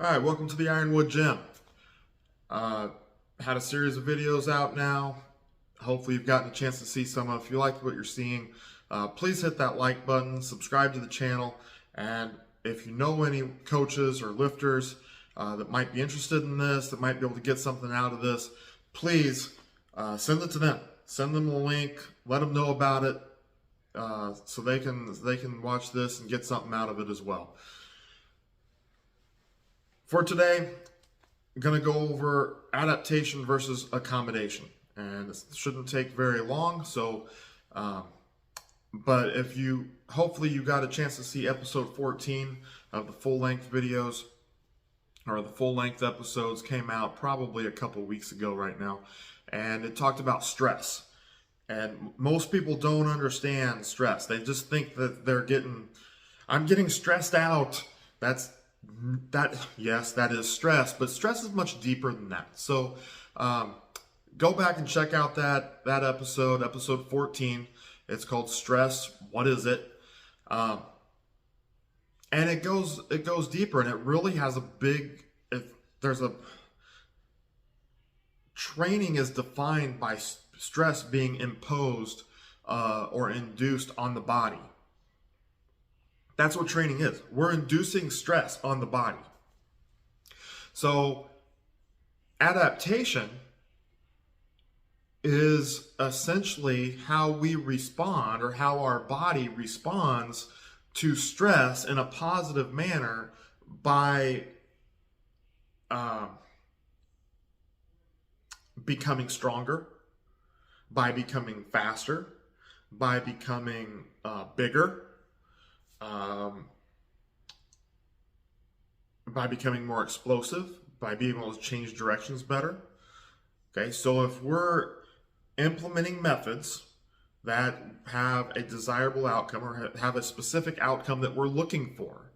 All right, welcome to the Ironwood Gym. Had a series of videos out now. Hopefully you've gotten a chance to see some. If you like what you're seeing, please hit that like button, subscribe to the channel, and if you know any coaches or lifters that might be interested in this, that might be able to get something out of this, please send it to them. Send them the link, let them know about it, so they can watch this and get something out of it as well. For today, I'm going to go over adaptation versus accommodation, and this shouldn't take very long. So, but if hopefully you got a chance to see episode 14 of the full-length videos, or the full-length episodes came out probably a couple weeks ago right now, and it talked about stress. And most people don't understand stress. They just think that I'm getting stressed out. Yes, that is stress, but stress is much deeper than that. So go back and check out that episode 14. It's called Stress. What is it? And it goes deeper, and it really has training is defined by stress being imposed or induced on the body. That's what training is. We're inducing stress on the body. So adaptation is essentially how we respond, or how our body responds to stress in a positive manner by becoming stronger, by becoming faster, by becoming bigger, by becoming more explosive, by being able to change directions better. Okay, so if we're implementing methods that have a desirable outcome, or have a specific outcome that we're looking for,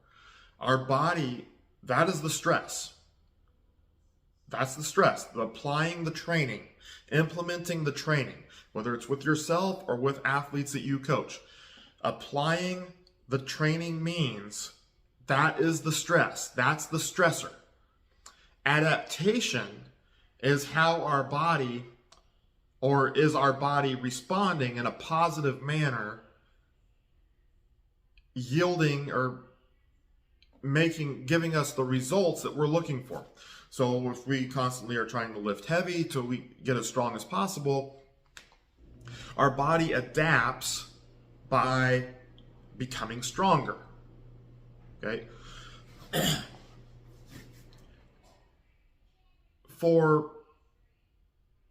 our body, that is the stress. That's the stress. Applying the training, implementing the training, whether it's with yourself or with athletes that you coach. Applying the training means that is the stress. That's the stressor. Adaptation is how our body, or is our body responding in a positive manner, yielding or giving us the results that we're looking for. So if we constantly are trying to lift heavy till we get as strong as possible, our body adapts by becoming stronger. Okay?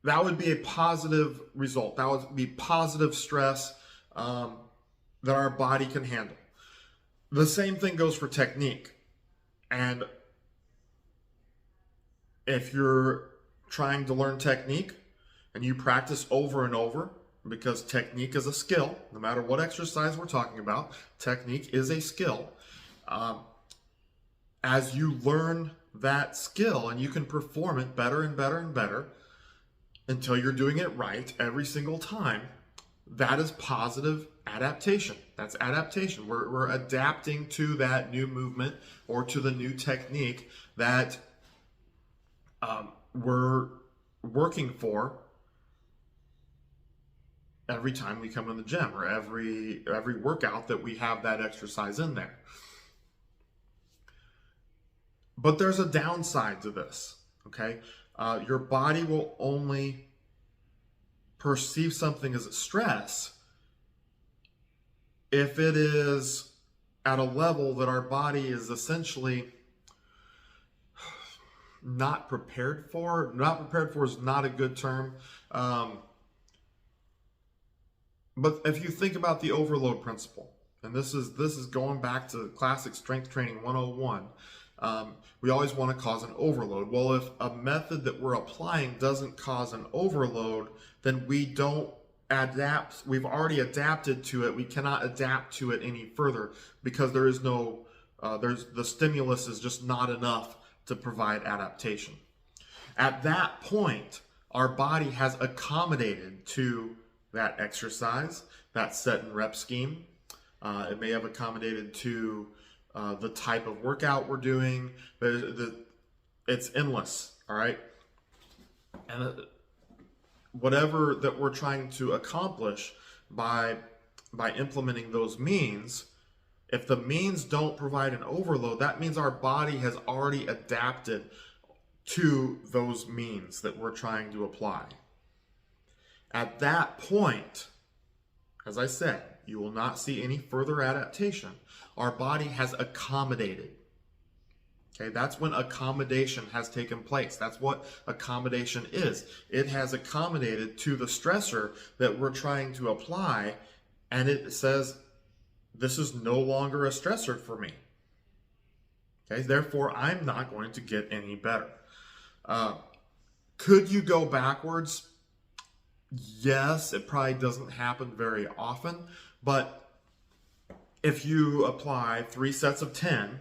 That would be a positive result. That would be positive stress that our body can handle. The same thing goes for technique. And if you're trying to learn technique and you practice over and over, because technique is a skill, no matter what exercise we're talking about, technique is a skill. As you learn that skill, and you can perform it better and better and better until you're doing it right every single time, that is positive adaptation. That's adaptation. We're adapting to that new movement or to the new technique that we're working for every time we come in the gym, or every workout that we have that exercise in there. But there's a downside to this, okay? Your body will only perceive something as a stress if it is at a level that our body is essentially not prepared for. Not prepared for is not a good term. But if you think about the overload principle, and this is going back to classic strength training 101, we always want to cause an overload. Well, if a method that we're applying doesn't cause an overload, then we don't adapt. We've already adapted to it. We cannot adapt to it any further, because there is no, the stimulus is just not enough to provide adaptation. At that point, our body has accommodated to that exercise, that set and rep scheme. It may have accommodated to the type of workout we're doing. It's endless, all right? And whatever that we're trying to accomplish by implementing those means, if the means don't provide an overload, that means our body has already adapted to those means that we're trying to apply. At that point, as I said, you will not see any further adaptation. Our body has accommodated. Okay, that's when accommodation has taken place. That's what accommodation is. It has accommodated to the stressor that we're trying to apply, and it says, this is no longer a stressor for me. Okay, therefore, I'm not going to get any better. Could you go backwards? Yes, it probably doesn't happen very often, but if you apply 3 sets of 10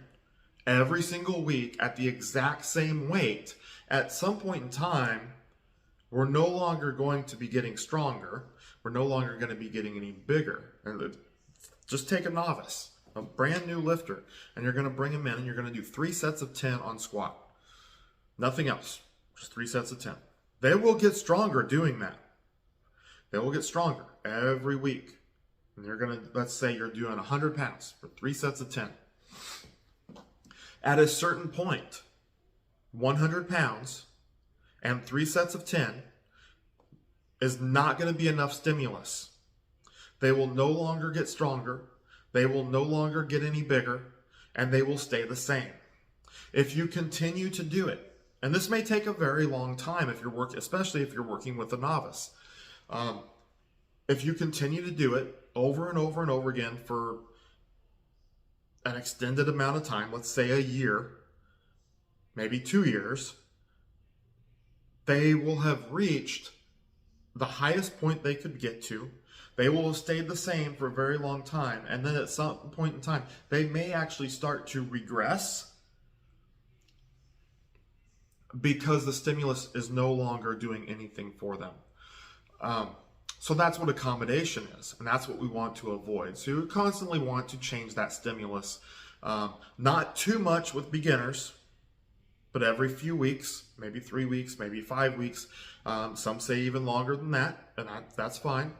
every single week at the exact same weight, at some point in time, we're no longer going to be getting stronger. We're no longer going to be getting any bigger. And just take a novice, a brand new lifter, and you're going to bring them in and you're going to do 3 sets of 10 on squat. Nothing else, just 3 sets of 10. They will get stronger doing that. They will get stronger every week. And you're going to, let's say you're doing 100 pounds for 3 sets of 10. At a certain point, 100 pounds and 3 sets of 10 is not going to be enough stimulus. They will no longer get stronger. They will no longer get any bigger, and they will stay the same. If you continue to do it, and this may take a very long time if you're especially if you're working with a novice. If you continue to do it over and over and over again for an extended amount of time, let's say a year, maybe 2 years, they will have reached the highest point they could get to. They will have stayed the same for a very long time. And then at some point in time, they may actually start to regress because the stimulus is no longer doing anything for them. So that's what accommodation is, and that's what we want to avoid. So you constantly want to change that stimulus, not too much with beginners, but every few weeks, maybe 3 weeks, maybe 5 weeks. Some say even longer than that, and that's fine.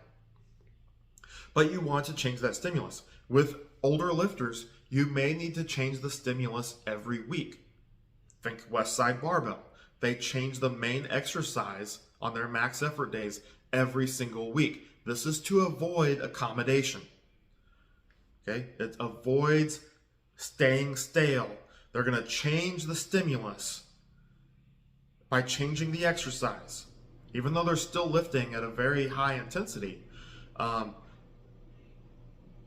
But you want to change that stimulus. With older lifters, you may need to change the stimulus every week. Think West Side Barbell. They change the main exercise on their max effort days every single week. This is to avoid accommodation. Okay, it avoids staying stale. They're going to change the stimulus by changing the exercise. Even though they're still lifting at a very high intensity,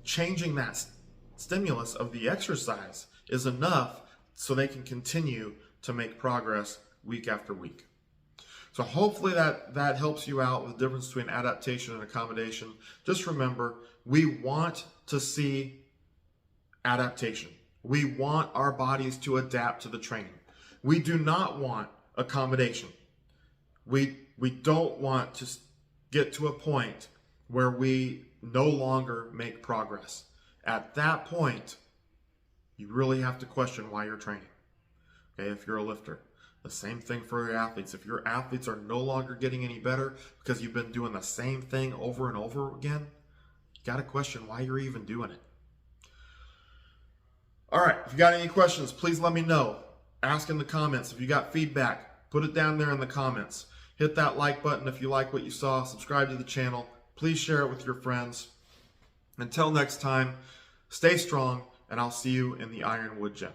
changing that stimulus of the exercise is enough so they can continue to make progress week after week. So hopefully that helps you out with the difference between adaptation and accommodation. Just remember, we want to see adaptation. We want our bodies to adapt to the training. We do not want accommodation. We don't want to get to a point where we no longer make progress. At that point, you really have to question why you're training. Okay, if you're a lifter. The same thing for your athletes. If your athletes are no longer getting any better because you've been doing the same thing over and over again, you got to question why you're even doing it. All right, if you got any questions, please let me know. Ask in the comments. If you got feedback, put it down there in the comments. Hit that like button if you like what you saw. Subscribe to the channel. Please share it with your friends. Until next time, stay strong, and I'll see you in the Ironwood Gym.